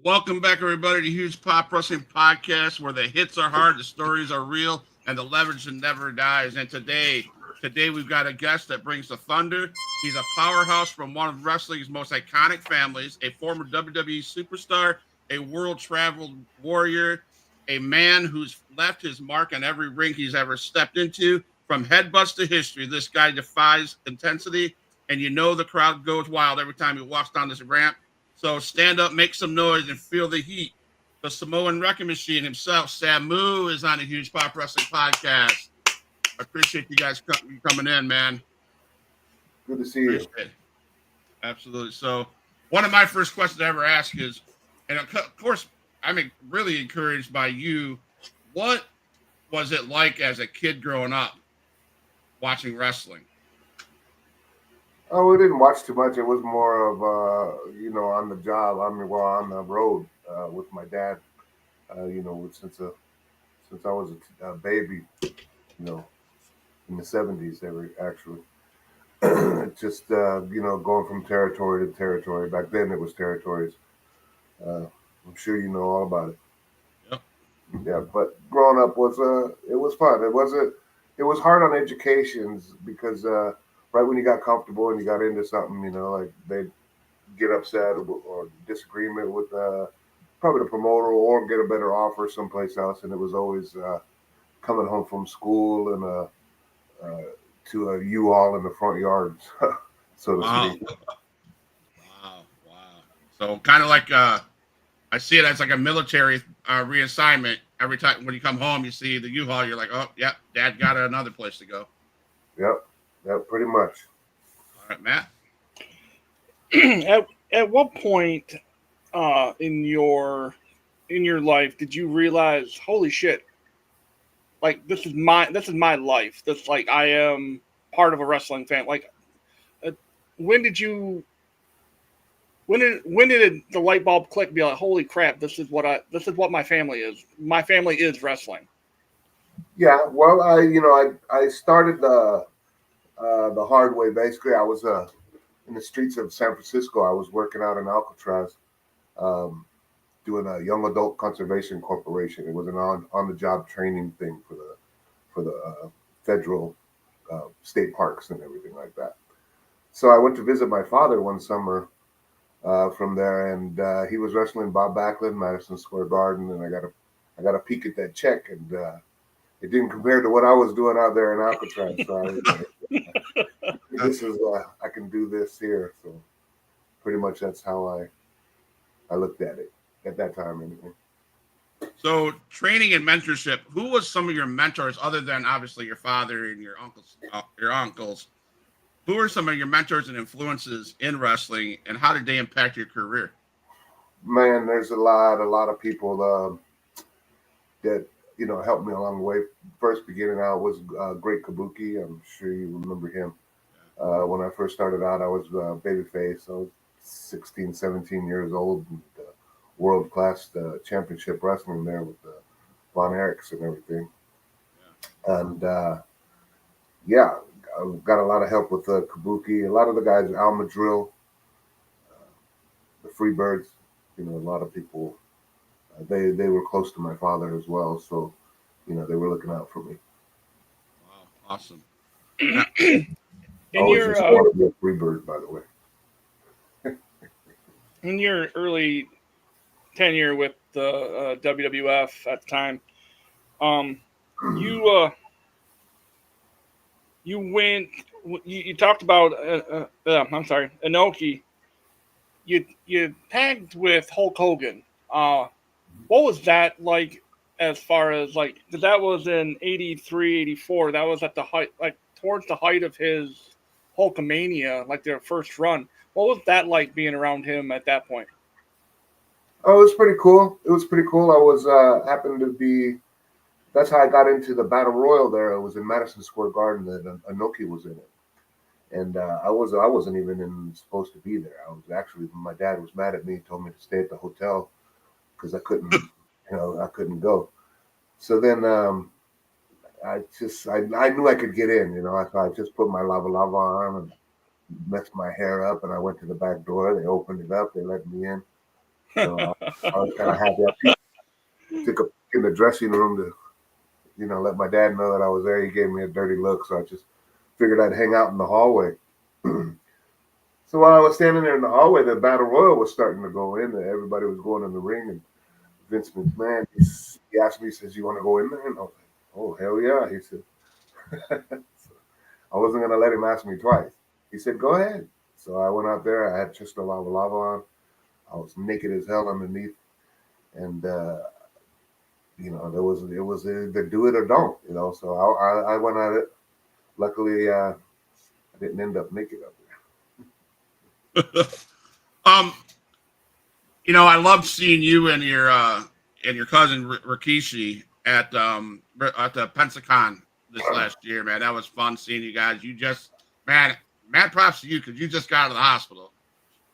Welcome back, everybody, to Huge Pop Wrestling Podcast, where the hits are hard, the stories are real, and the legend never dies. And today we've got a guest that brings the thunder. He's a powerhouse from one of wrestling's most iconic families, a former WWE superstar, a world traveled warrior, a man who's left his mark on every ring he's ever stepped into. From headbutts to history, this guy defies intensity, and you know the crowd goes wild every time he walks down this ramp. So stand up, make some noise, and feel the heat. The Samoan Wrecking Machine himself, SAMU, is on a Huge Pop Wrestling Podcast. I appreciate you guys coming in, man. Good to see you. Appreciate it. Absolutely. So one of my first questions I ever ask is, and of course, I'm really encouraged by you. What was it like as a kid growing up watching wrestling? Oh, we didn't watch too much. It was more of, on the job. On the road with my dad. Since I was a baby, in the '70s, they were actually just going from territory to territory. Back then, it was territories. I'm sure you know all about it. Yep. Yeah, but growing up it was fun. It was hard on educations because right when you got comfortable and you got into something, like they'd get upset or disagreement with probably the promoter or get a better offer someplace else, and it was always coming home from school and to a U-Haul in the front yard, so to speak. Wow. So kind of like I see it as like a military reassignment. Every time when you come home, you see the U-Haul, you're like, oh, yep, Dad got another place to go. Yep, pretty much. All right, Matt. At what point in your life did you realize, holy shit, like this is my life. This like I am part of a wrestling fan. Like, when did the light bulb click? And be like, holy crap, this is what my family is. My family is wrestling. Yeah, well, I started the hard way. Basically, I was in the streets of San Francisco. I was working out in Alcatraz, doing a young adult conservation corporation. It was an on the job training thing for the federal state parks and everything like that. So I went to visit my father one summer from there, and he was wrestling Bob Backlund, Madison Square Garden, and I got a peek at that check, and it didn't compare to what I was doing out there in Alcatraz. So I was like, this is I can do this here. So pretty much that's how I looked at it at that time anyway. So training and mentorship, who was some of your mentors other than obviously your father and your uncles? Who are some of your mentors and influences in wrestling, and how did they impact your career? Man, there's a lot of people that helped me along the way. First beginning out was Great Kabuki. I'm sure you remember him. When I first started out, I was babyface. I was 16, 17 years old, and world-class championship wrestling there with Von Erichs and everything. And I got a lot of help with Kabuki. A lot of the guys, Al Madrill, the Freebirds, a lot of people, they were close to my father as well. So, they were looking out for me. Wow, awesome. In your Freebird, by the way. In your early tenure with the WWF at the time, you talked about Inoki. You tagged with Hulk Hogan. What was that like, as far as like, because that was in 83, 84. That was at the height, like towards the height of his Hulkamania, like their first run. What was that like being around him at that point? Oh, it was pretty cool. I was happened to be. That's how I got into the Battle Royal there. It was in Madison Square Garden that Inoki was in it. And I wasn't even supposed to be there. I was actually, my dad was mad at me, told me to stay at the hotel because I couldn't, I couldn't go. So then I knew I could get in, So I just put my lava on and messed my hair up, and I went to the back door. They opened it up. They let me in. So I was kind of happy. I took a peek in the dressing room to, let my dad know that I was there. He gave me a dirty look, so I just figured I'd hang out in the hallway. So while I was standing there in the hallway, the battle royal was starting to go in, and everybody was going in the ring. And Vince McMahon, he asked me, he says, "You want to go in there?" And I was like, "Oh, hell yeah!" He said. So I wasn't gonna let him ask me twice. He said, "Go ahead." So I went out there. I had just a lava lava on. I was naked as hell underneath, and it was either do it or don't. So I went at it. Luckily, I didn't end up naked up um, I loved seeing you and your cousin Rikishi at the Pensacon this last year, man. That was fun seeing you guys. You just, man, mad props to you because you just got out of the hospital.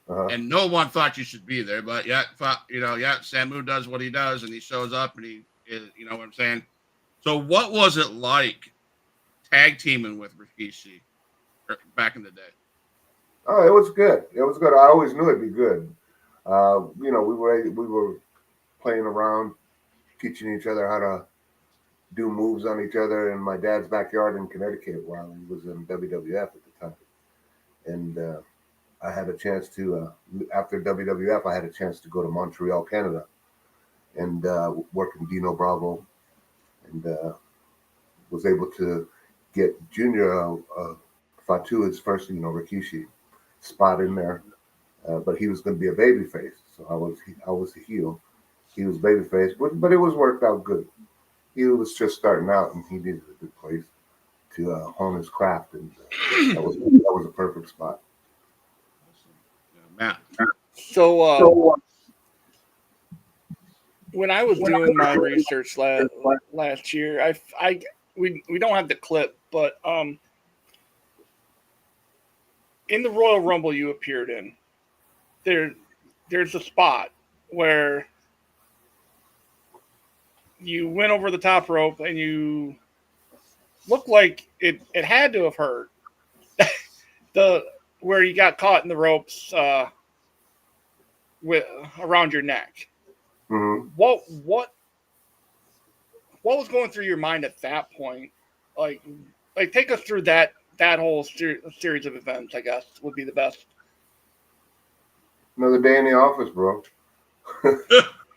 there. And no one thought you should be there, but yet, SAMU does what he does, and he shows up, and he is, you know what I'm saying. So, what was it like tag teaming with Rikishi back in the day? Oh, it was good. It was good. I always knew it'd be good. We were playing around, teaching each other how to do moves on each other in my dad's backyard in Connecticut while he was in WWF at the time. And I had a chance to, after WWF, I had a chance to go to Montreal, Canada, and work in Dino Bravo, and was able to get Junior Fatu his first, Rikishi spot in there, but he was going to be a baby face, so I was a heel. He was baby face, but it was worked out good. He was just starting out, and he needed a good place to hone his craft, and that was a perfect spot. Yeah, So when I was doing my research last year, we don't have the clip, but in the Royal Rumble you appeared in, there's a spot where you went over the top rope and you looked like it had to have hurt. Where you got caught in the ropes with around your neck. Mm-hmm. What was going through your mind at that point? Like take us through that whole series of events. I guess would be the best. Another day in the office, bro.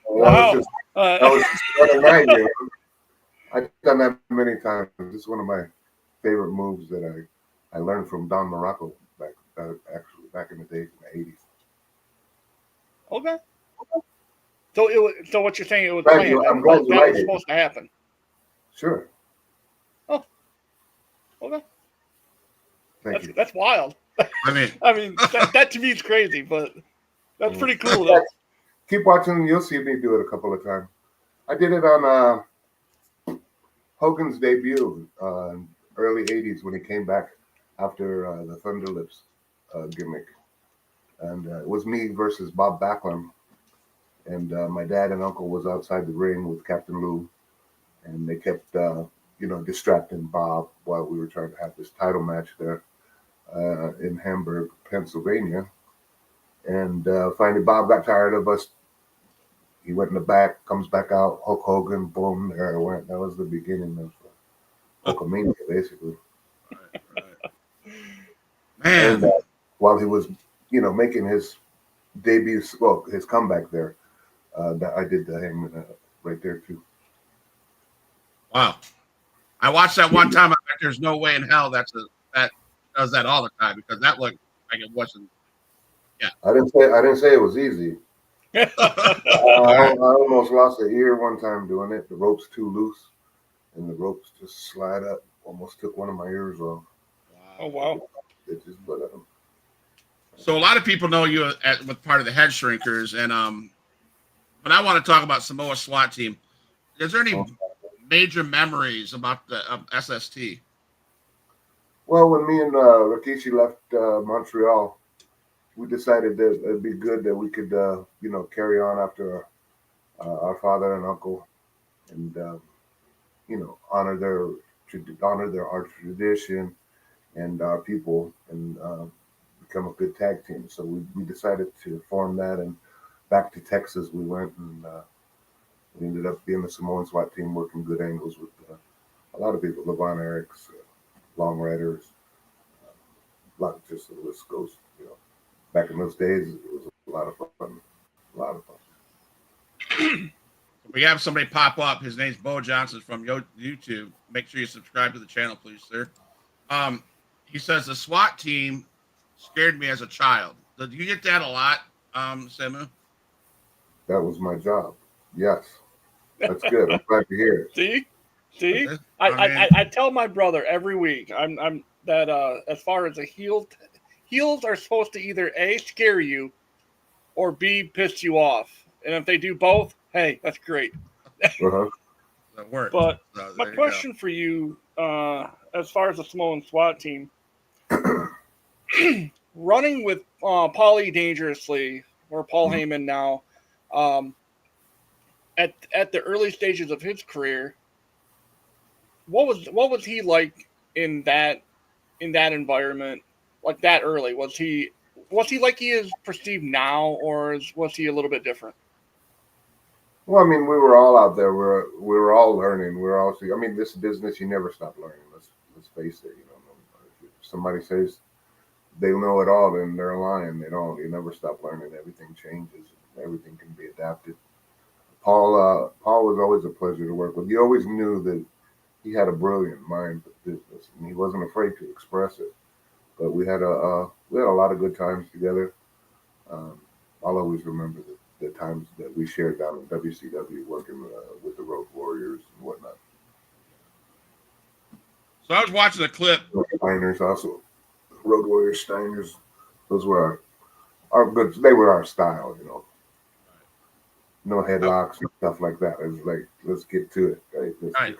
Wow. That was just another night. I've done that many times. It's one of my favorite moves that I learned from Don Morocco back in the days in the 80s. Okay. So what you're saying, it was Glad planned. you- I'm That glad was, you that like was it. supposed to happen. Sure. Oh, okay. Thank you. That's wild. I mean, that to me is crazy, but that's pretty cool Yeah, though. keep watching. You'll see me do it a couple of times. I did it on Hogan's debut early 80s when he came back after the Thunder Lips gimmick. And it was me versus Bob Backlund. And my dad and uncle was outside the ring with Captain Lou. And they kept, distracting Bob while we were trying to have this title match there in Hamburg, Pennsylvania. And finally, Bob got tired of us. He went in the back, comes back out, Hulk Hogan, boom, there it went. That was the beginning of Hulkamania, basically. right. Man. And while he was, making his debut, well, his comeback there, I did the Hangman right there too. Wow. I watched that one time. I'm like, there's no way in hell that does that all the time because that looked like it wasn't. Yeah. I didn't say it was easy. I almost lost an ear one time doing it. The rope's too loose, and the ropes just slide up. Almost took one of my ears off. Oh wow. It just, So a lot of people know you with part of the Head Shrinkers, and but I want to talk about Samoa SWAT team. Is there any major memories about the SST? well, when me and Rikishi left Montreal, we decided that it'd be good that we could, carry on after our father and uncle, and honor our tradition and our people, and become a good tag team. So we decided to form that, and back to Texas we went, and we ended up being the Samoan SWAT team, working good angles with a lot of people, Levon Eriks, Long Riders, a lot of just the list goes. Back in those days, it was a lot of fun. A lot of fun. We have somebody pop up. His name's Bo Johnson from YouTube. Make sure you subscribe to the channel, please, sir. He says the SWAT team scared me as a child. Did you get that a lot, SAMU? That was my job. Yes, that's good. I'm glad to hear it. See. I tell my brother every week. I'm that as far as a heels are supposed to either A, scare you, or B, piss you off. And if they do both, hey, that's great. That works. But my question for you, as far as the Samoan SWAT team, running with Paulie Dangerously, or Paul Heyman now, at the early stages of his career, what was he like in that environment, like that early? Was he like he is perceived now, or was he a little bit different? Well, I mean, we were all out there. We were all learning. We were all. I mean, this business, you never stop learning. Let's face it. If somebody says they know it all, then they're lying. They don't. You never stop learning. Everything changes. Everything can be adapted. Paul was always a pleasure to work with. He always knew that he had a brilliant mind for business, and he wasn't afraid to express it. But we had a lot of good times together. I'll always remember the times that we shared down in WCW working with the Road Warriors and whatnot. So I was watching a clip. Steiners also, Road Warriors, Steiners. Those were our good. They were our style, No headlocks and stuff like that. It was like, let's get to it. Right?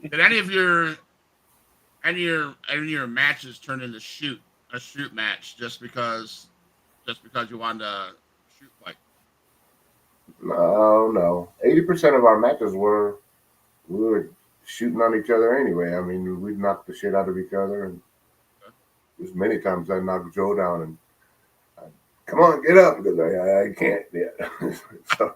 Did any of your matches turn into a shoot match just because you wanted to shoot fight? No. 80% of our matches we were shooting on each other anyway. I mean, we'd knock the shit out of each other, and there's many times I knocked Joe down and come on, get up, because I can't yet. so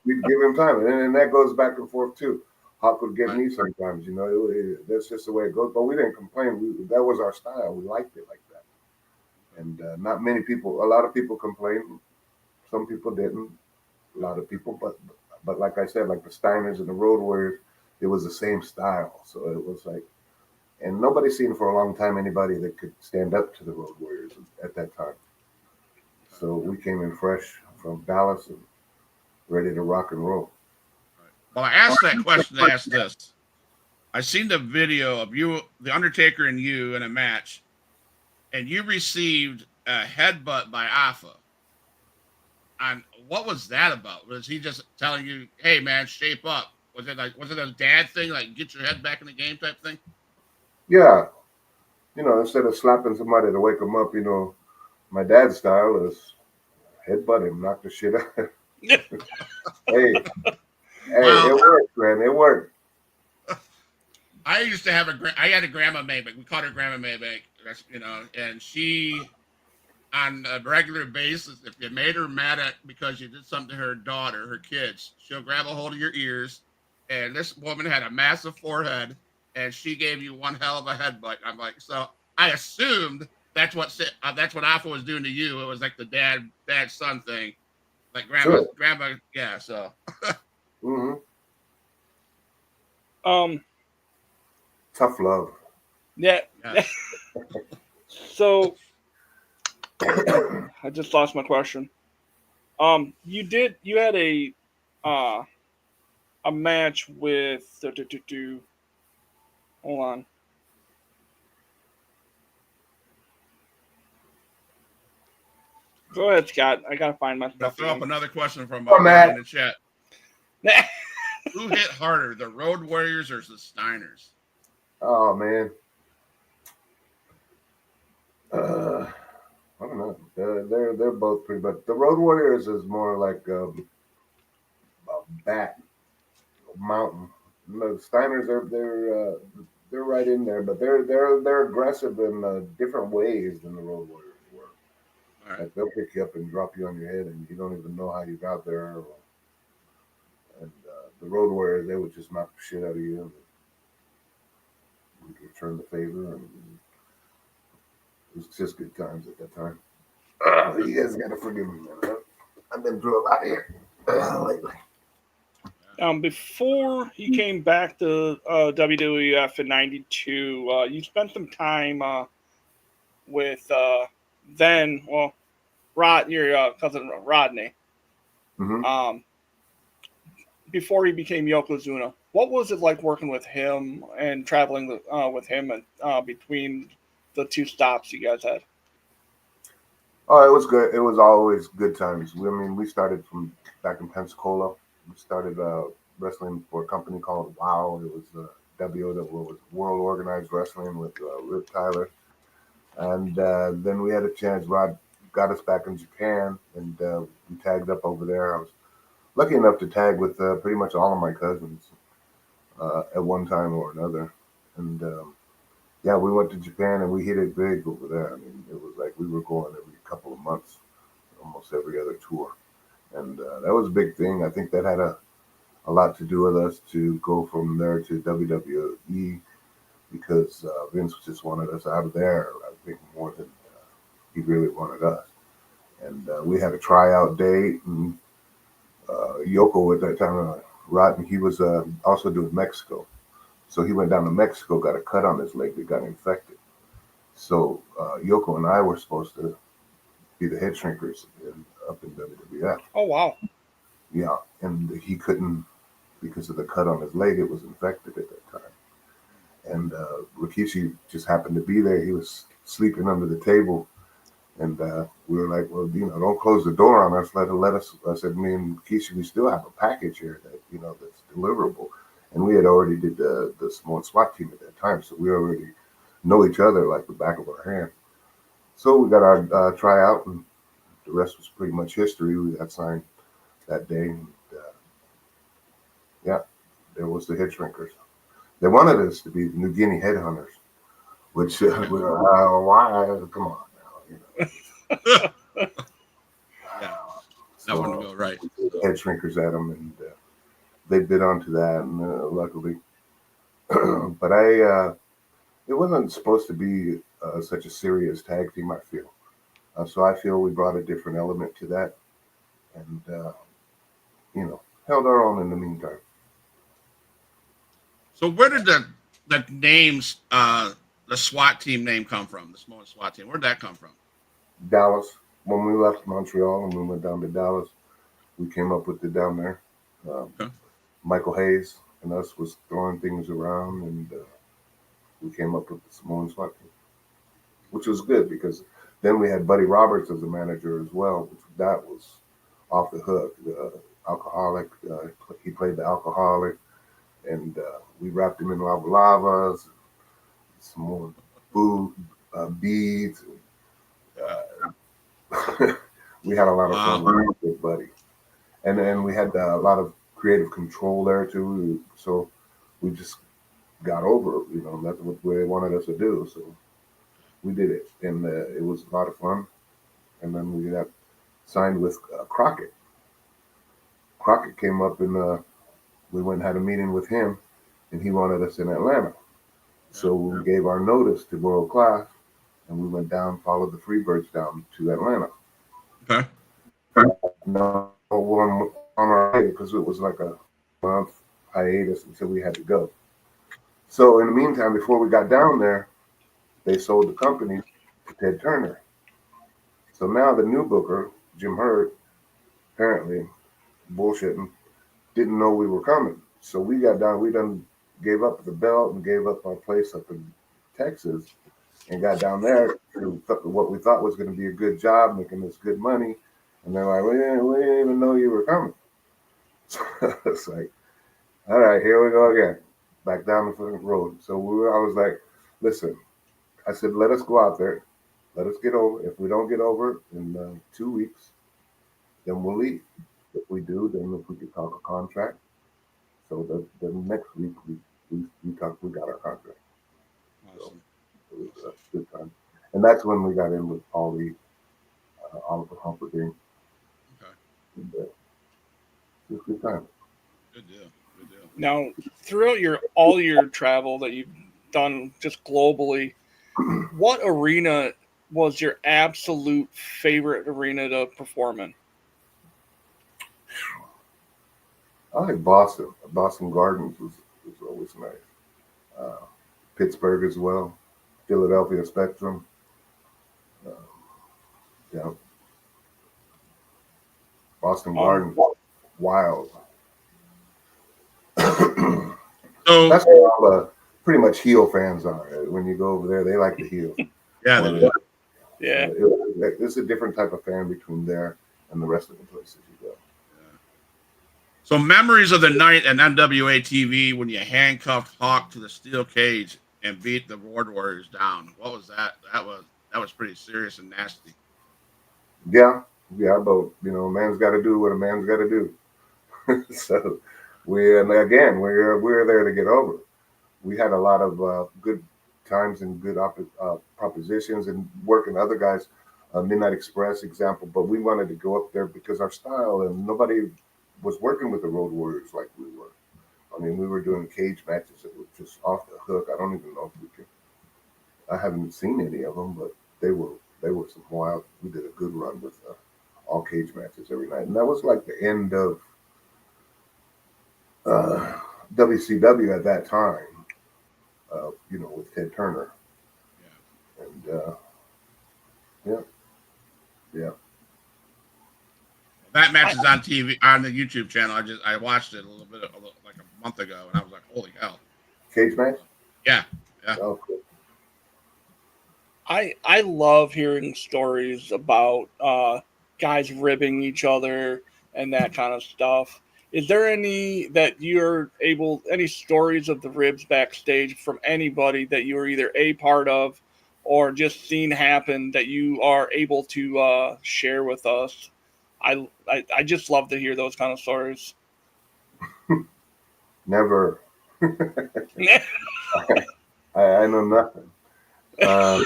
we'd give him time, and that goes back and forth too. Hawk would get me sometimes, that's just the way it goes. But we didn't complain. That was our style. We liked it like that. And not many people. A lot of people complained. Some people didn't. A lot of people, but like I said, like the Steiners and the Road Warriors, it was the same style. So it was like, and nobody's seen for a long time anybody that could stand up to the Road Warriors at that time. So we came in fresh from Dallas and ready to rock and roll. Well, I asked that question to ask this. I seen the video of you, The Undertaker, and you in a match, and you received a headbutt by Alpha. And what was that about? Was he just telling you, "Hey, man, shape up"? Was it a dad thing, like get your head back in the game type thing? Yeah, instead of slapping somebody to wake them up, my dad's style is headbutt him, knock the shit out. Hey, well, it worked, man. It worked. I used to have I had a grandma Maybank. We called her Grandma Maybank. And she, on a regular basis, if you made her mad at because you did something to her daughter, her kids, she'll grab a hold of your ears. And this woman had a massive forehead, and she gave you one hell of a headbutt. I'm like, so I assumed that's what Alpha was doing to you. It was like the dad son thing, like grandma, yeah. So. Tough love. Yeah. So I just lost my question. You had a match with hold on. Go ahead, Scott. I gotta find my stuff. Throw up another question from Matt in the chat. Who hit harder, the Road Warriors or the Steiners? Oh man, I don't know. They're both pretty, but the Road Warriors is more like a bat mountain. The Steiners they're right in there, but they're aggressive in different ways than the Road Warriors were. All right. Like they'll pick you up and drop you on your head, and you don't even know how you got there. And the road warriors, they would just knock the shit out of you, and we'd return the favor, and it was just good times at that time. You guys gotta forgive me, man. I've been through a lot here lately. Before he came back to WWF in '92, you spent some time with your cousin Rodney. Mm-hmm. Before he became Yokozuna, what was it like working with him and traveling with him and between the two stops you guys had? Oh, it was good. It was always good times. We started from back in Pensacola. We started wrestling for a company called WOW. It was WO, that was World Organized Wrestling with Rip Tyler. And then we had a chance. Rod got us back in Japan, and we tagged up over there. I was lucky enough to tag with pretty much all of my cousins at one time or another. And yeah, we went to Japan and we hit it big over there. I mean, it was like we were going every couple of months, almost every other tour. And that was a big thing. I think that had a lot to do with us to go from there to WWE because Vince just wanted us out of there, I think, more than he really wanted us. And we had a tryout date, and Yoko at that time, Rodney, he was also doing Mexico. So he went down to Mexico, got a cut on his leg that got infected. So Yoko and I were supposed to be the head shrinkers up in WWF. Oh, wow. Yeah, and he couldn't because of the cut on his leg. It was infected at that time. And Rikishi just happened to be there. He was sleeping under the table. And we were like, well, don't close the door on us. Let us. I said, me and Rikishi, we still have a package here that, that's deliverable. And we had already did the small SWAT team at that time. So we already know each other like the back of our hand. So we got our tryout, and the rest was pretty much history. We got signed that day. And, yeah, there was the head shrinkers. They wanted us to be the New Guinea headhunters, which we were, why? Come on now, Yeah, that So wouldn't go right. head shrinkers at them, and they bid onto that, and luckily. But it wasn't supposed to be such a serious tag team, I feel. So I feel we brought a different element to that, and held our own in the meantime. So where did the names the SWAT team name come from? The small SWAT team. Where'd that come from? Dallas. When we left Montreal and we went down to Dallas, we came up with it down there. Okay. Michael Hayes and us was throwing things around, and we came up with the Samoan SWAT team, which was good because then we had Buddy Roberts as a manager as well, which that was off the hook. The alcoholic, he played the alcoholic, and we wrapped him in lava lavas, some more food, beads. We had a lot of fun with Buddy, and then we had a lot of creative control there too. So we just got over it, that's what they wanted us to do. So we did it, and it was a lot of fun. And then we got signed with Crockett. Crockett came up, and we went and had a meeting with him, and he wanted us in Atlanta. So we gave our notice to World Class, and we went down, followed the Freebirds down to Atlanta. Okay. No one on our way because it was like a month hiatus until we had to go. So in the meantime, before we got down there, they sold the company to Ted Turner. So now the new booker, Jim Hurd, apparently bullshitting, didn't know we were coming. So we got down, we done gave up the belt and gave up our place up in Texas and got down there to what we thought was going to be a good job, making us good money. And they're like, we didn't even know you were coming. So it's like, all right, here we go again, back down the fucking road. So I was like, listen, I said, let us go out there. Let us get over. If we don't get over in 2 weeks, then we'll leave. If we do, then if we could talk a contract. So the next week we got our contract. Awesome. So it was a good time. And that's when we got in with Paulie Oliver Humperdinck. Okay. And, it was a good time. Good deal. Good deal. Now, throughout all your travel that you've done just globally, what arena was your absolute favorite arena to perform in? I like Boston. Boston Gardens was always nice. Uh, Pittsburgh as well. Philadelphia Spectrum. Uh, yeah, Boston Um, Gardens, wild. So That's where all the pretty much heel fans are. When you go over there, they like the heels. yeah, More they than- do. yeah. It's a different type of fan between there and the rest of the places you go. Yeah. So memories of the night at NWA TV when you handcuffed Hawk to the steel cage and beat the Road Warriors down. What was that? That was pretty serious and nasty. Yeah, yeah, but a man's got to do what a man's got to do. So we're there to get over. We had a lot of good times and good propositions and working other guys, Midnight Express example. But we wanted to go up there because our style and nobody was working with the Road Warriors like we were. I mean, we were doing cage matches that were just off the hook. I don't even know if we could. I haven't seen any of them, but they were some wild. We did a good run with all cage matches every night, and that was like the end of uh, WCW at that time. With Ted Turner, Yeah. and yeah, yeah. That match is on TV on the YouTube channel. I watched it like a month ago, and I was like, holy hell! Cage match. Yeah, yeah, Oh, cool. I love hearing stories about guys ribbing each other and that kind of stuff. Is there any that you're any stories of the ribs backstage from anybody that you were either a part of or just seen happen that you are able to share with us? I just love to hear those kind of stories. Never. I know nothing. Um,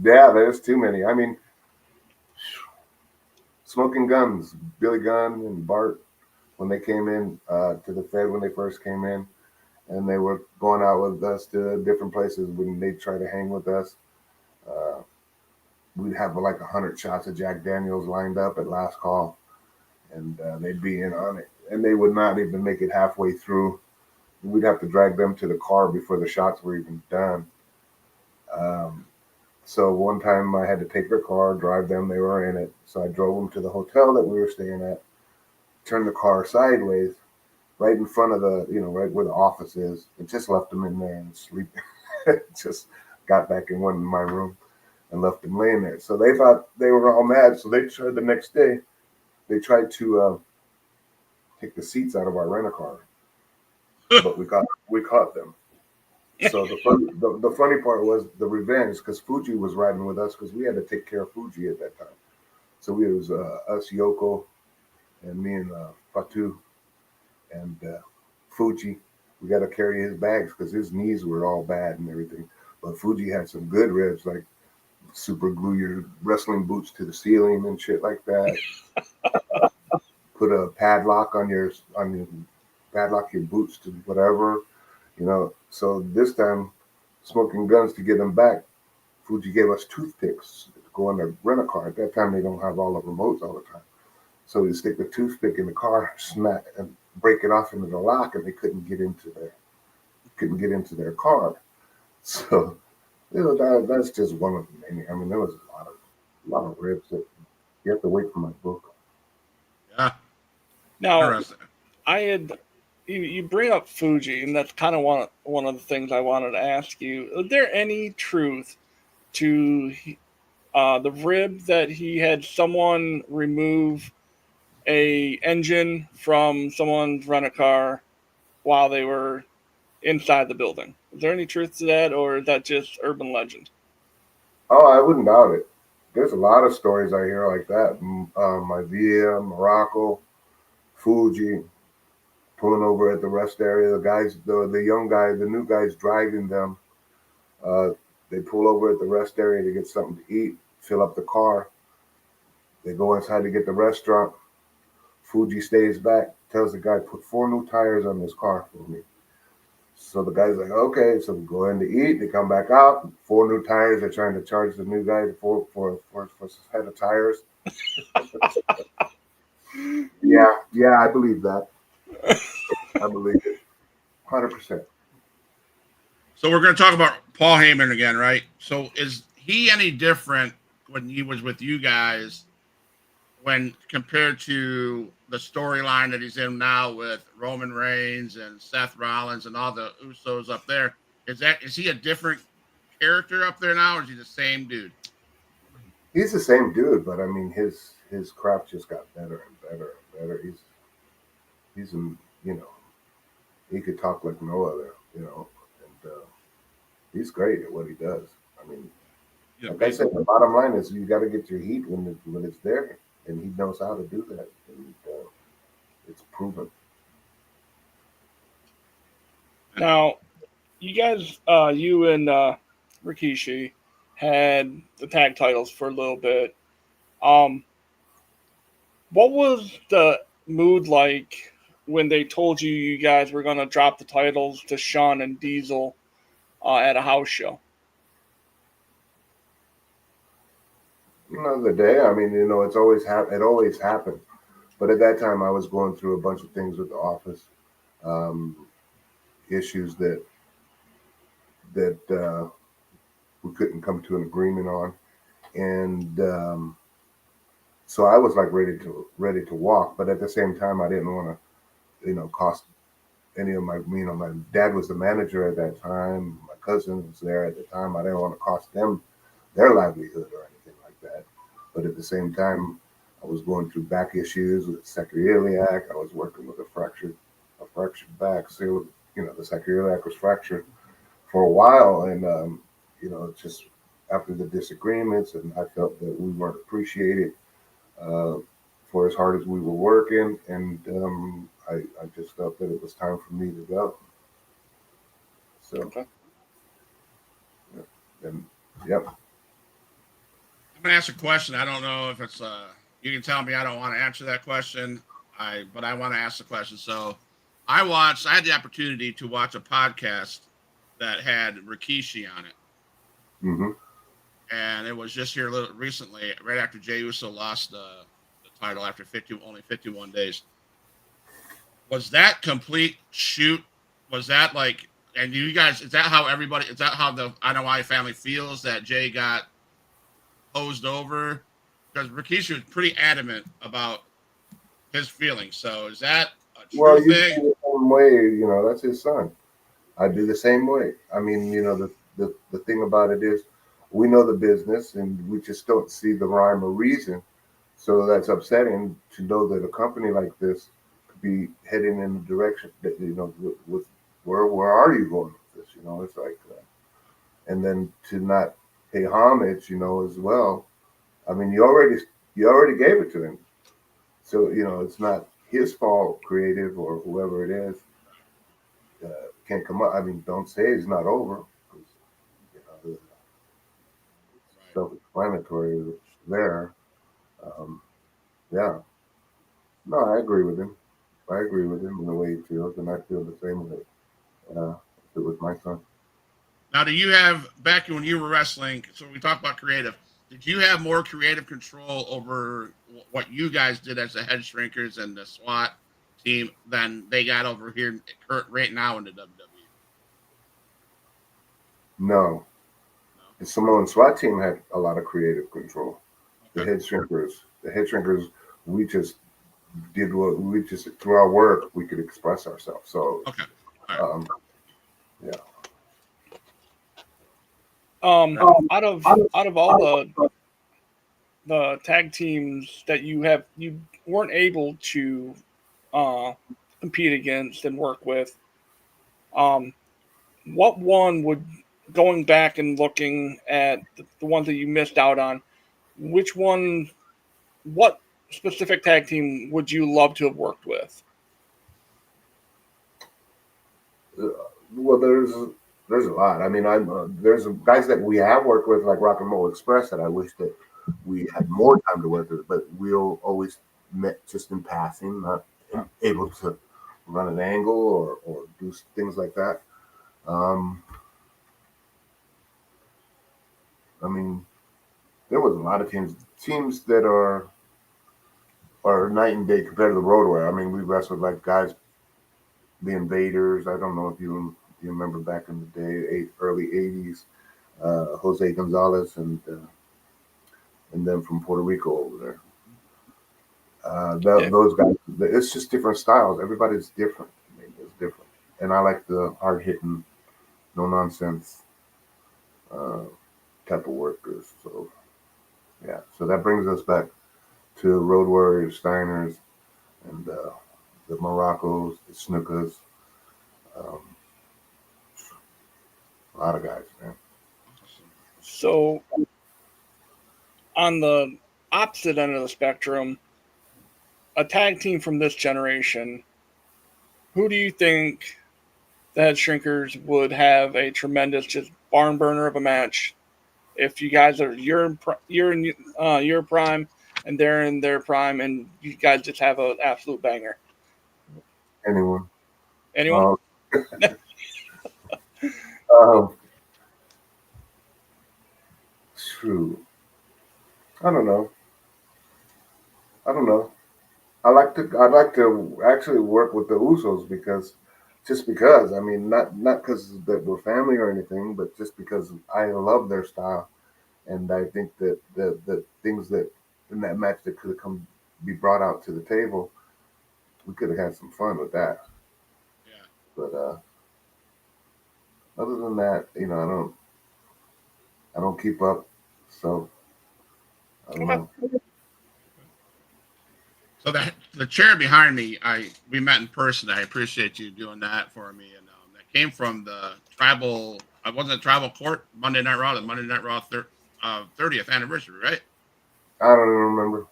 yeah, there's too many. I mean, Smoking Guns, Billy Gunn and Bart, when they came in to the Fed when they first came in, and they were going out with us to different places when they try to hang with us. Uh, we'd have like 100 shots of Jack Daniels lined up at last call, and they'd be in on it, and they would not even make it halfway through. We'd have to drag them to the car before the shots were even done. Um, so one time I had to take their car, drive them. They were in it, so I drove them to the hotel that we were staying at. Turned the car sideways, right in front of right where the office is, and just left them in there and sleep. Just got back and went in my room and left them laying there. So they thought they were all mad. So they tried the next day. They tried to take the seats out of our rent-a-car, but we caught them. So the funny part was the revenge because Fuji was riding with us because we had to take care of Fuji at that time. So it was us, Yoko, and me and Fatu and Fuji. We got to carry his bags because his knees were all bad and everything. But Fuji had some good ribs, like super glue your wrestling boots to the ceiling and shit like that. Put a padlock on your padlock your boots to whatever. So this time, Smoking Guns to get them back, Fuji gave us toothpicks to go in the rent-a-car. At that time, they don't have all the remotes all the time. So we stick the toothpick in the car, smack, and break it off into the lock, and they couldn't get into their car. So that's just one of the many. I mean, there was a lot of ribs that you have to wait for my book. yeah. Now, Interesting. you bring up Fuji, and that's kind of one of the things I wanted to ask you. Is there any truth to the rib that he had someone remove a engine from someone's rent-a-car while they were inside the building? Is there any truth to that, or is that just urban legend? Oh, I wouldn't doubt it. There's a lot of stories I hear like that. Maivia, Morocco, Fuji, pulling over at the rest area. The guys, the young guy, the new guys driving them. Uh, they pull over at the rest area to get something to eat. fill up the car. They go inside to get the restaurant. Fuji stays back, tells the guy, put 4 new tires on this car for me. So the guy's like, okay. So we go in to eat. They come back out. 4 new tires. They're trying to charge the new guy for a set of tires. Yeah, I believe that. I believe it, 100%. So we're going to talk about Paul Heyman again, right? So is he any different when he was with you guys when compared to the storyline that he's in now with Roman Reigns and Seth Rollins and all the Usos up there? Is he a different character up there now, or is he the same dude? He's the same dude, but I mean, his craft just got better and better and better. He's he could talk like no other, and he's great at what he does. I mean, like I said, the bottom line is you got to get your heat when it's there, and he knows how to do that, and it's proven. Now, you guys, you and Rikishi had the tag titles for a little bit. What was the mood like when they told you guys were going to drop the titles to Shawn and Diesel at a house show? The day, I mean, it's always it always happened, but at that time I was going through a bunch of things with the office, issues that we couldn't come to an agreement on, and so I was like ready to walk, but at the same time I didn't want to, cost any of my, my dad was the manager at that time, my cousin was there at the time. I didn't want to cost them their livelihood or anything like that. But at the same time, I was going through back issues with sacroiliac. I was working with a fractured back. So, the sacroiliac was fractured for a while, and just after the disagreements, and I felt that we weren't appreciated for as hard as we were working, and I just felt that it was time for me to go. So, okay. And yep. I'm gonna ask a question. I don't know if it's you can tell me I don't want to answer that question. But I want to ask the question. So I had the opportunity to watch a podcast that had Rikishi on it. Mm-hmm. And it was just here recently, right after Jey Uso lost the title after only 51 days. Was that complete shoot? Was that like, and you guys, is that how the I Know Why family feels that Jey got hosed over? Because Rikishi was pretty adamant about his feelings. So is that a true thing? The same way, that's his son. I do the same way. I mean, the thing about it is we know the business and we just don't see the rhyme or reason. So that's upsetting to know that a company like this could be heading in the direction that, with where are you going with this? It's like, and then to not pay homage, as well. I mean, you already gave it to him. So, it's not his fault, creative or whoever it is, can't come up. I mean, don't say it's not over. The self-explanatory there. Yeah. No, I agree with him. I agree with him in the way he feels, and I feel the same way. If it was my son. Now, do you have, back when you were wrestling, so we talked about creative, did you have more creative control over what you guys did as the head shrinkers and the SWAT team than they got over here right now in the WWE? No. The Samoan SWAT team had a lot of creative control. Okay. The head shrinkers, we just did through our work, we could express ourselves. So, okay. All right. Yeah. Out of all the tag teams that you weren't able to compete against and work with, what one would, going back and looking at the ones that you missed out on, what specific tag team would you love to have worked with? Well, there's a lot. I mean, there's guys that we have worked with, like Rock and Roll Express, that I wish that we had more time to work with it, but we'll always met just in passing, not able to run an angle or do things like that. Um, I mean, there was a lot of teams that are night and day compared to the road warrior. I mean, we wrestled like guys, the Invaders. I don't know if you remember back in the day, early '80s, Jose Gonzalez and then from Puerto Rico over there. Those guys, it's just different styles. Everybody's different. I mean, it's different, and I like the hard hitting, no nonsense uh, type of workers. So yeah, so that brings us back to Road Warriors, Steiners, and the Moroccos, the Snukas, um, a lot of guys, man. So, on the opposite end of the spectrum, a tag team from this generation, who do you think the Head Shrinkers would have a tremendous, just barn burner of a match? If you guys are you're in your prime and they're in their prime, and you guys just have an absolute banger. Anyone? Anyone? Um, True. I don't know. I don't know. I'd like to actually work with the Usos because I mean not because that we're family or anything, but just because I love their style, and I think that the things that in that match that could have come be brought out to the table, we could have had some fun with that. Yeah. But other than that, I don't keep up, so I don't know. So the chair behind me, we met in person. I appreciate you doing that for me, and that came from the tribal. I wasn't a tribal court Monday Night Raw, the Monday Night Raw 30th anniversary, right? I don't even remember.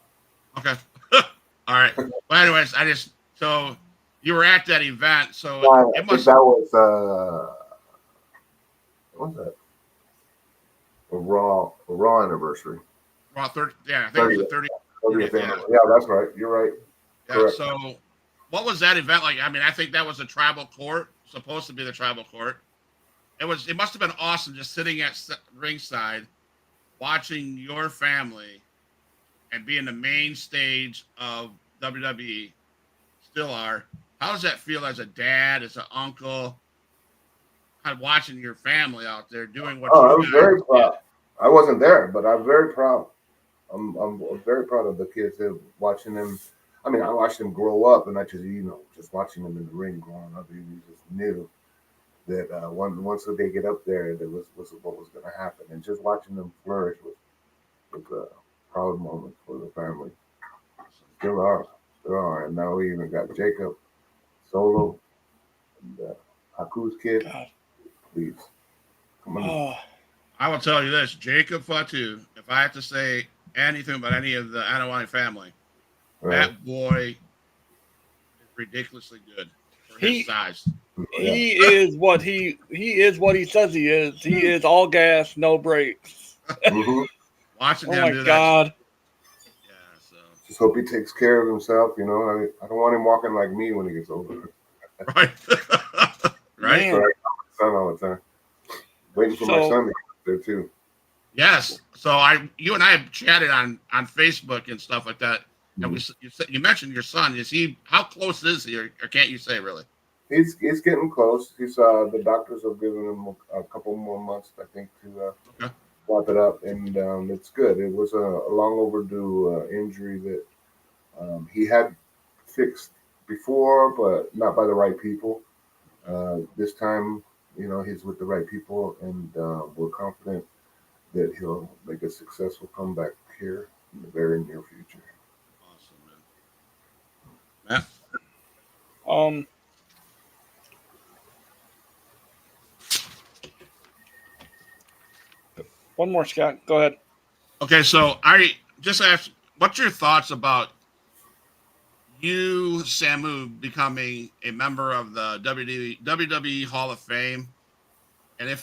Okay, all right. Well, anyways, so you were at that event, so I think that was what was that? A Raw anniversary. Raw 30. Yeah, I think it was the 30th. Yeah, that's right. You're right. Yeah. Correct. So, what was that event like? I mean, I think that was a tribal court, supposed to be the tribal court. It must have been awesome just sitting at ringside, watching your family, and being the main stage of WWE. Still are. How does that feel as a dad, as an uncle, kind of watching your family out there doing what? I was very proud. I wasn't there, but I'm very proud. I'm very proud of the kids and watching them. I mean, I watched them grow up, and I just watching them in the ring growing up. You just knew that once they get up there, that was what was going to happen, and just watching them flourish was a proud moment for the family. Still are, and now we even got Jacob Solo, and Haku's kid. God. Please, come on. Oh, I will tell you this, Jacob Fatu. If I have to say anything about any of the Anawani family, that boy is ridiculously good for his size. He is what he says he is. He is all gas, no brakes. Mm-hmm. Watching Oh him my do God. that. Yeah, so just hope he takes care of himself. I don't want him walking like me when he gets older. right, right. Man. So I tell my son all the time, waiting for my son to get there too. Yes. So you and I have chatted on Facebook and stuff like that. And you mentioned your son. How close is he, or can't you say really? He's getting close. He's the doctors have given him a couple more months, I think, to wrap it up, and it's good. It was a long overdue injury that he had fixed before, but not by the right people. This time, he's with the right people, and we're confident that he'll make a successful comeback here in the very near future. Awesome, man. Matt? One more, Scott. Go ahead. Okay, so I just asked, what's your thoughts about you, SAMU, becoming a member of the WWE Hall of Fame? And if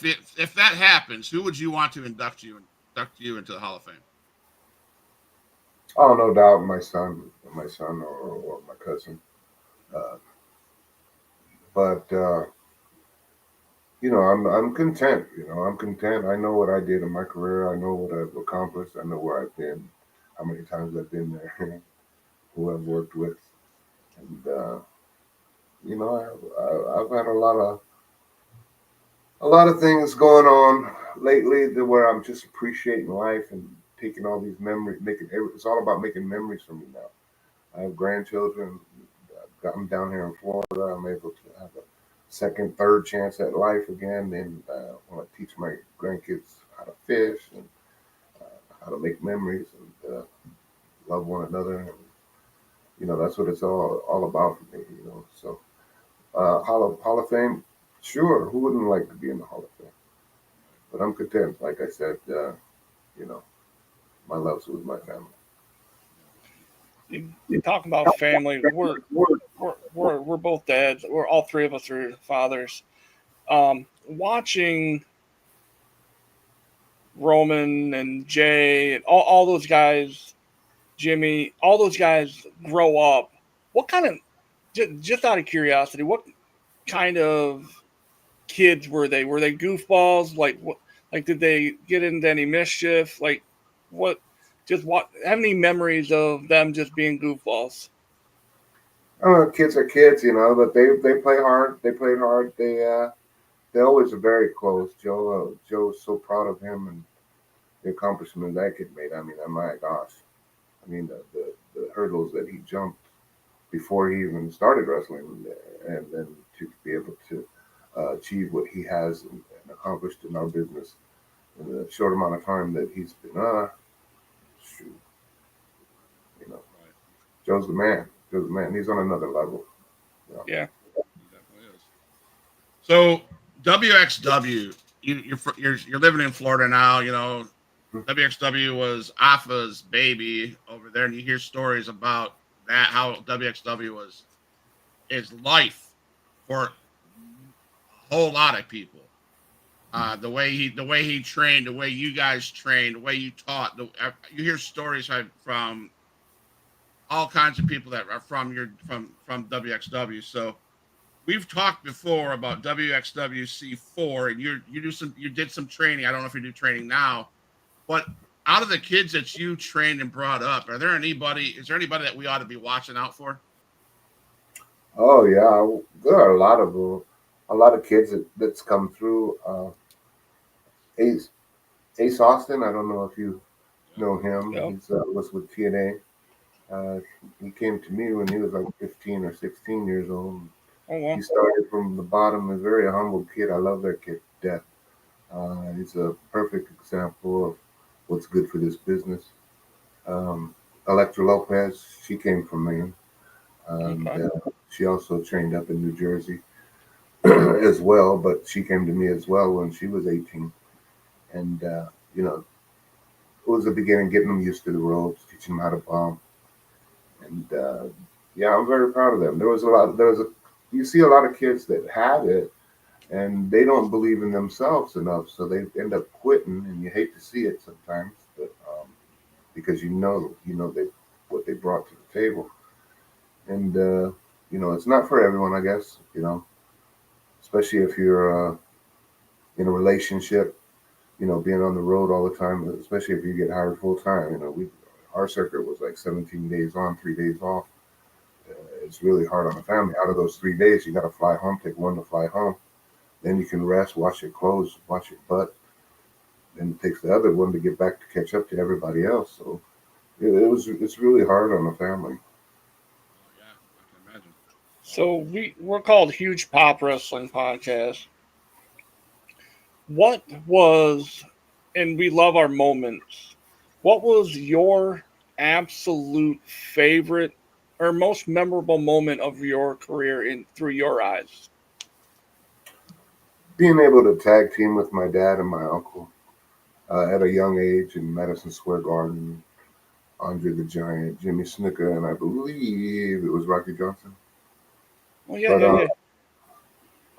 that happens, who would you want to induct you into the Hall of Fame? Oh, no doubt, my son or my cousin. Uh, but I'm content. I'm content. I know what I did in my career. I know what I've accomplished. I know where I've been, how many times I've been there, who I've worked with, and I've had a lot of things going on lately where I'm just appreciating life and taking all these memories, it's all about making memories for me now. I have grandchildren. I'm down here in Florida. I'm able to have a second, third chance at life again, and want to teach my grandkids how to fish and how to make memories and love one another. And that's what it's all about for me. So Hall of Fame, sure. Who wouldn't like to be in the Hall of Fame? But I'm content. Like I said, you know, my love's with my family. You talk about family. We're both dads. We're all three of us are fathers. Watching Roman and Jay and all those guys, Jimmy, all those guys grow up. What kind of, just out of curiosity, what kind of kids were they? Were they goofballs? Like what? Like did they get into any mischief? Like what? Just what? Have any memories of them just being goofballs? Kids are kids, but they play hard. They played hard. They always are very close. Joe's so proud of him and the accomplishment that kid made. I mean, my gosh. I mean, the hurdles that he jumped before he even started wrestling, and then to be able to achieve what he has and accomplished in our business in the short amount of time that he's been, shoot, you know, Right. Joe's the man. Joe's the man. He's on another level. Yeah. He definitely is. So WXW, you're living in Florida now. WXW was Alpha's baby over there, and you hear stories about that how WXW was is life for a whole lot of people. The way he trained, the way you guys trained, the way you taught. You hear stories from all kinds of people that are from WXW. So we've talked before about WXWC4, and you did some training. I don't know if you do training now, but out of the kids that you trained and brought up, is there anybody that we ought to be watching out for? Oh yeah, there are a lot of kids that's come through. Ace Ace Austin. I don't know if you know him. Yep. He's was with TNA. Uh, he came to me when he was like 15 or 16 years old. Oh well. He started from the bottom. A very humble kid. I love that kid to death. He's a perfect example of what's good for this business. Um, Electra Lopez, she came from Maine, and Okay. she also trained up in New Jersey as well. But she came to me as well when she was 18, and it was the beginning, getting them used to the ropes, teaching them how to bomb, and yeah, I'm very proud of them. You see a lot of kids that have it and they don't believe in themselves enough, so they end up quitting, and you hate to see it sometimes, but because they what they brought to the table, and it's not for everyone, I guess, especially if you're in a relationship, being on the road all the time, especially if you get hired full time. Our circuit was like 17 days on, 3 days off. It's really hard on a family. Out of those 3 days, you got to fly home, take one to fly home. Then you can rest, wash your clothes, wash your butt. Then it takes the other one to get back to catch up to everybody else. So it's really hard on a family. Oh yeah, I can imagine. So we're called Huge Pop Wrestling Podcast. What was, and we love our moments. What was your absolute favorite or most memorable moment of your career in through your eyes? Being able to tag team with my dad and my uncle at a young age in Madison Square Garden, Andre the Giant, Jimmy Snuka, and I believe it was Rocky Johnson. Oh yeah, But yeah,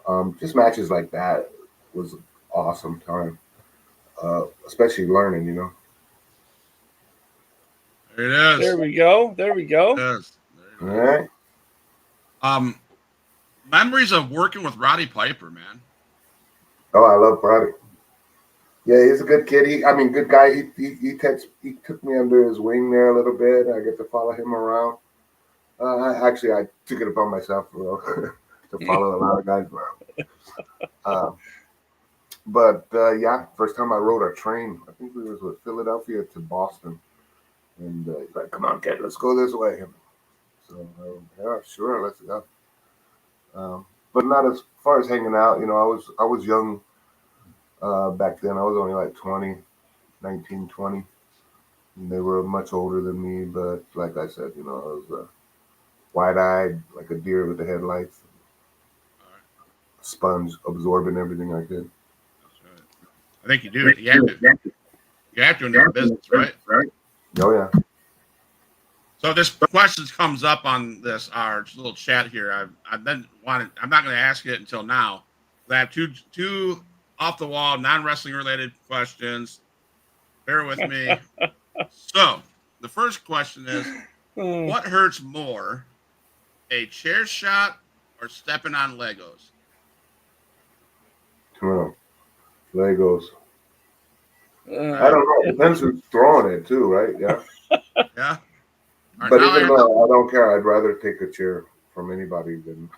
yeah. just matches like that was awesome time, especially learning. There it is. There we go. There we go. Yes. All right. Memories of working with Roddy Piper, man. Oh, I love Roddy. Yeah, he's a good kid. Good guy. He took me under his wing there a little bit. I get to follow him around. I took it upon myself to follow a lot of guys around. First time I rode a train, I think we was with Philadelphia to Boston, and he's like, "Come on, kid, let's go this way." So yeah, sure, let's go. But not as far as hanging out. I was young back then. I was only like 19, 20. And they were much older than me, but like I said, I was wide-eyed, like a deer with the headlights, sponge absorbing everything I could. That's right. I think you do. You have to. You have to in this business, right? Oh yeah. So this question comes up on this our little chat here. I'm not going to ask it until now. I have two off the wall, non-wrestling related questions. Bear with me. So the first question is, what hurts more, a chair shot or stepping on Legos? Come on, Legos. I don't know. It depends who's throwing it too, right? Yeah. Yeah. Right, but even though I don't care, I'd rather take a chair from anybody than.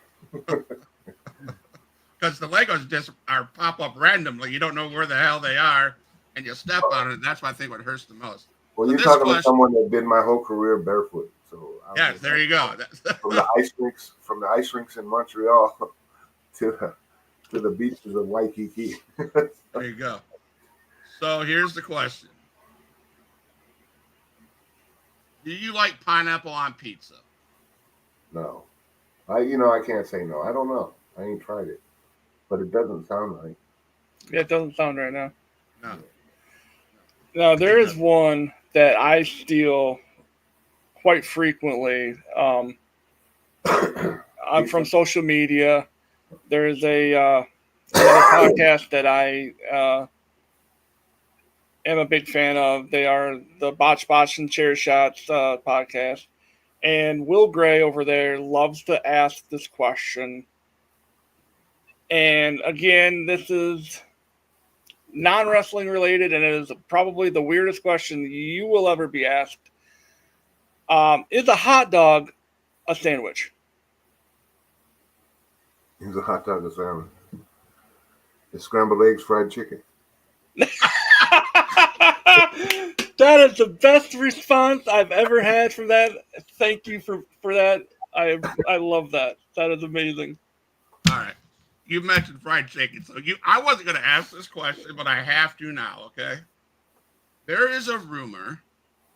Because the Legos just are pop up randomly. You don't know where the hell they are, and you step on it. And that's what I think what hurts the most. Well, you're talking to someone that did my whole career barefoot. So yes, there you go. From the ice rinks in Montreal to the beaches of Waikiki. There you go. So here's the question: do you like pineapple on pizza? No, I can't say no. I don't know. I ain't tried it, but it doesn't sound right. Yeah, it doesn't sound right now. No. Now there is one that I steal quite frequently. I'm from social media. There's another podcast that I am a big fan of. They are the Botch and Chair Shots podcast. And Will Gray over there loves to ask this question. And again, this is non-wrestling related, and it is probably the weirdest question you will ever be asked. Is a hot dog a sandwich? Is a hot dog a sandwich? Is scrambled eggs fried chicken? That is the best response I've ever had from that. Thank you for that. I love that. That is amazing. All right. You mentioned fried chicken. So I wasn't going to ask this question, but I have to now, okay? There is a rumor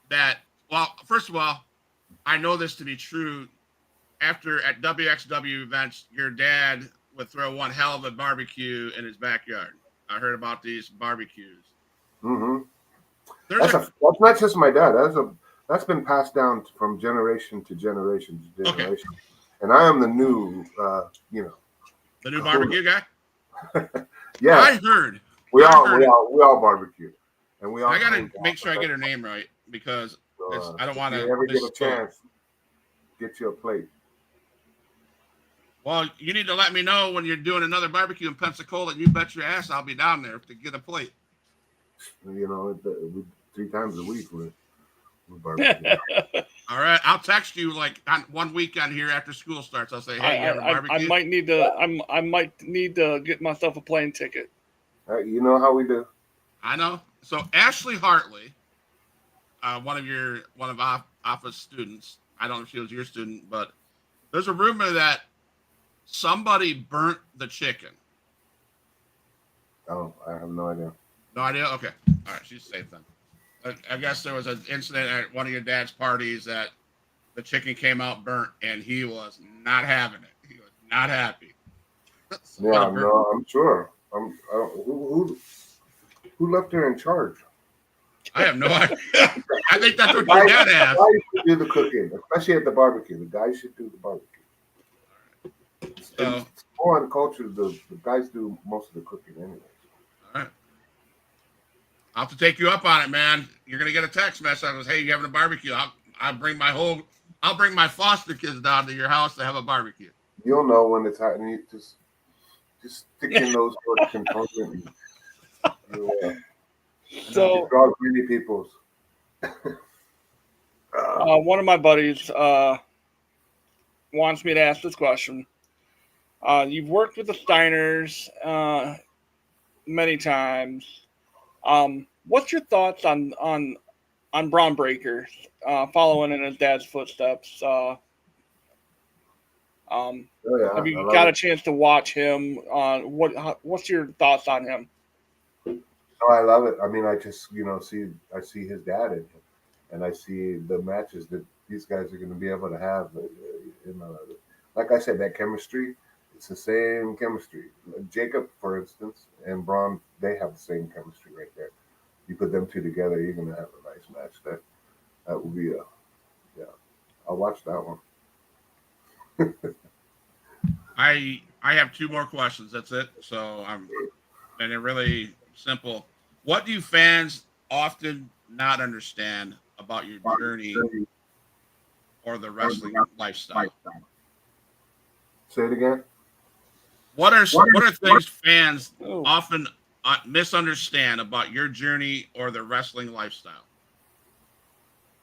that, well, first of all, I know this to be true. After at WXW events, your dad would throw one hell of a barbecue in his backyard. I heard about these barbecues. Mm-hmm. That's not just my dad. That's been passed down from generation to generation to generation. Okay. And I am the new, the new barbecue guy. Yeah, I heard. We all barbecue, and we all. I gotta make sure I get her name right because I don't want to. If you ever get a chance, get you a plate. Well, you need to let me know when you're doing another barbecue in Pensacola. You bet your ass I'll be down there to get a plate. 3 times a week we're barbecue. All right, I'll text you like on 1 weekend here after school starts. I'll say, "Hey, you have a barbecue?" I might need to get myself a plane ticket. You know how we do. I know. So Ashley Hartley, one of office students. I don't know if she was your student, but there's a rumor that somebody burnt the chicken. Oh, I have no idea. No idea? Okay. All right. She's safe then. I guess there was an incident at one of your dad's parties that the chicken came out burnt, and he was not having it. He was not happy. Yeah, no, I'm sure. Who left her in charge? I have no idea. I think that's what your dad asked. The guys should do the cooking, especially at the barbecue. The guys should do the barbecue. So, it's more on culture. The guys do most of the cooking anyway. All right. I'll have to take you up on it, man. You're gonna get a text message that goes, "Hey, you having a barbecue?" I'll bring my foster kids down to your house to have a barbecue. You'll know when it's hot, and you just stick your nose towards cantonment. So it draws many people's. one of my buddies wants me to ask this question. You've worked with the Steiners many times. What's your thoughts on Braun Breaker following in his dad's footsteps? Oh, yeah, Have I you love got a it. chance to watch him? What's your thoughts on him? Oh, I love it. I mean, I just I see his dad in him, and I see the matches that these guys are going to be able to have. Like I said, that chemistry, it's the same chemistry. Jacob, for instance, and Braun, they have the same chemistry right there. You put them two together, you're going to have a nice match. That will be a yeah. I'll watch that one. I have two more questions. That's it. So and they're really simple. What do fans often not understand about your journey or the wrestling lifestyle? Say it again. What are things fans Oh, often misunderstand about your journey or the wrestling lifestyle?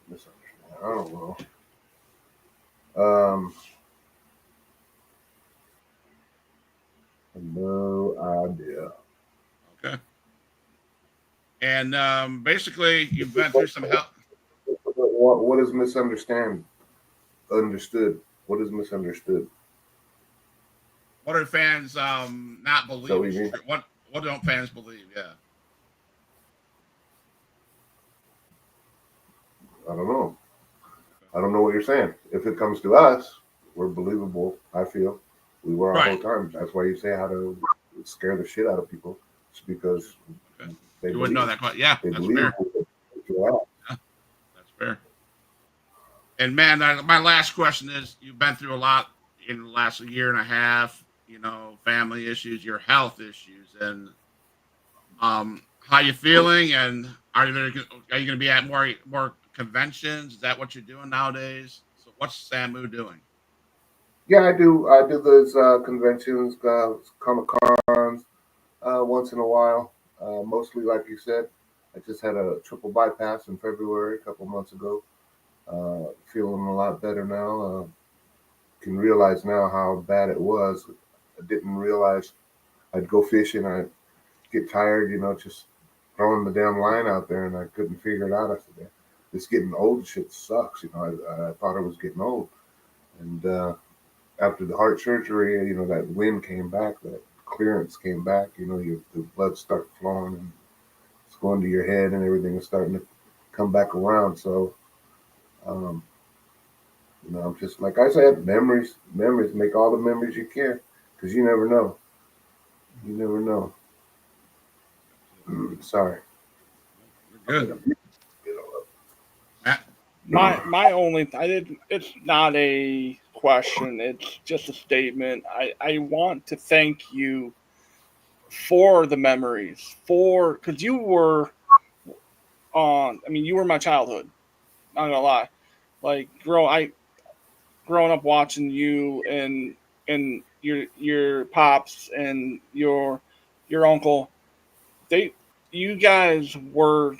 Misunderstand. I don't know. Um, no idea. Okay. And basically, you've been through some help. What is misunderstand? Understood. What is misunderstood? What are fans not So believe we is mean true? What don't fans believe? Yeah. I don't know. I don't know what you're saying. If it comes to us, we're believable. I feel we were our Right. whole time. That's why you say how to scare the shit out of people. It's because Okay. they You wouldn't know believe. that. Yeah, They that's believe fair. what you're at. Yeah, that's fair. And man, my last question is: you've been through a lot in the last year and a half. Family issues, your health issues, and how you feeling? And are you going to be at more conventions? Is that what you're doing nowadays? So what's SAMU doing? Yeah, I do. I do those conventions, Comic Cons, once in a while. Mostly, like you said, I just had a triple bypass in February a couple months ago. Feeling a lot better now. Can realize now how bad it was. I didn't realize I'd go fishing. I get tired, just throwing the damn line out there, and I couldn't figure it out. I said, "Man, this getting old shit sucks." I thought I was getting old, and after the heart surgery, that wind came back, that clearance came back. The blood started flowing, and it's going to your head, and everything is starting to come back around. So, um, I'm just like I said, memories, make all the memories you can, because you never know. You never know. Sorry. You're I'm good, gonna Matt. my only I didn't. It's not a question. It's just a statement. I want to thank you for the memories, for because you were on. I mean, you were my childhood. Not gonna lie. Like growing up watching you and your pops and your uncle. They you guys were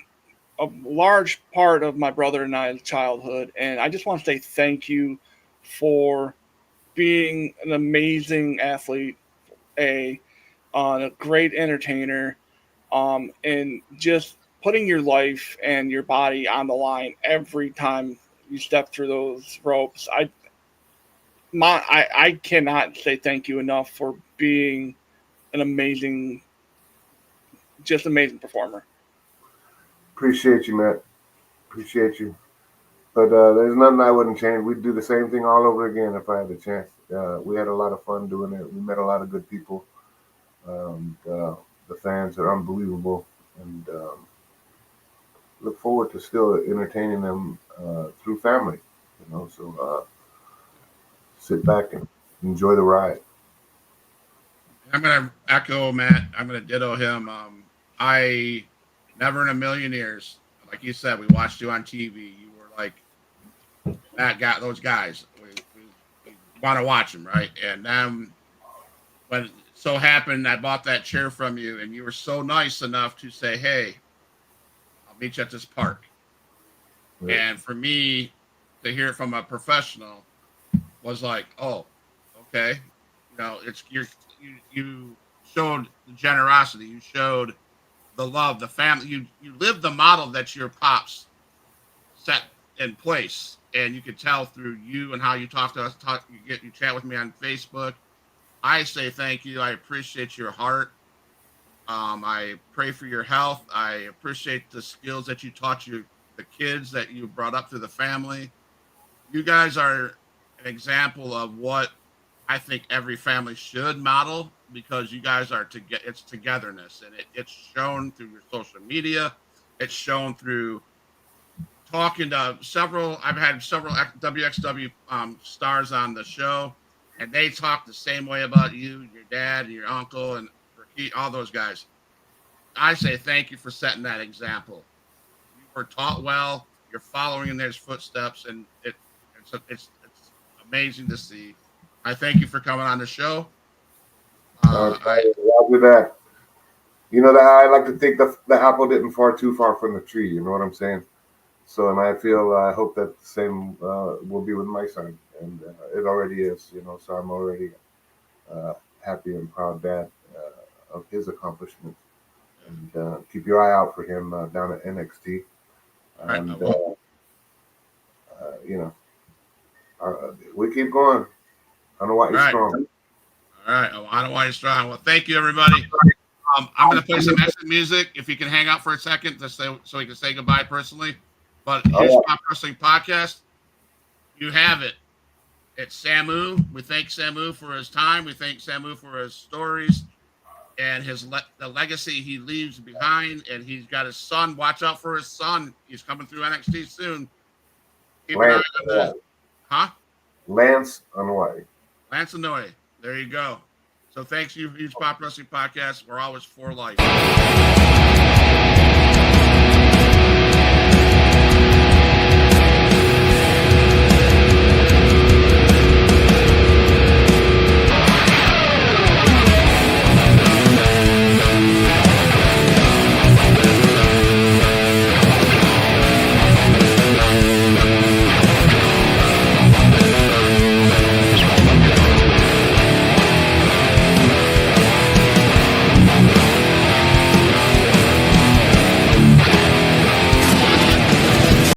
a large part of my brother and I's childhood, and I just want to say thank you for being an amazing athlete, a a great entertainer, and just putting your life and your body on the line every time you step through those ropes. I cannot say thank you enough for being an amazing, just amazing performer. appreciate you, Matt. Appreciate you. But there's nothing I wouldn't change. We'd do the same thing all over again if I had the chance. We had a lot of fun doing it. We met a lot of good people. The fans are unbelievable, and look forward to still entertaining them through family. So sit back and enjoy the ride. I'm gonna echo Matt. I'm gonna ditto him. I Never in a million years. Like you said, we watched you on TV. You were like that guy, those guys. We want to watch them, right? And then when it so happened, I bought that chair from you, and you were so nice enough to say, "Hey, I'll meet you at this park." Right. And for me to hear it from a professional was like, "Oh, okay." It's you showed the generosity, you showed the love, the family. You lived the model that your pops set in place, and you could tell through you and how you talk to us. You chat with me on Facebook. I say thank you. I appreciate your heart. I pray for your health. I appreciate the skills that you taught the kids that you brought up through the family. You guys are an example of what I think every family should model, because you guys are it's togetherness, and it's shown through your social media. It's shown through talking to several. I've had several WXW stars on the show, and they talk the same way about you, your dad, your uncle, and Ricky, all those guys. I say thank you for setting that example. You were taught well. You're following in their footsteps, and it's amazing to see. I thank you for coming on the show. Roger that. You know that I like to think the apple didn't fall too far from the tree. You know what I'm saying? So, and I hope that the same will be with my son, and it already is. So I'm already happy and proud dad of his accomplishments. And keep your eye out for him down at NXT. And we keep going. I know why he's strong. All right. I know why he's strong. Well, thank you, everybody. I'm going to play some extra music. If you can hang out for a second, so we can say goodbye personally. But here's Pop Wrestling Podcast. You have it. It's SAMU. We thank SAMU for his time. We thank SAMU for his stories and the legacy he leaves behind. And he's got his son. Watch out for his son. He's coming through NXT soon. Keep an eye on the, Lance Anoa'i. Lance Anoa'i. There you go. So thanks, you Huge Pop Wrestling Podcast. We're always for life.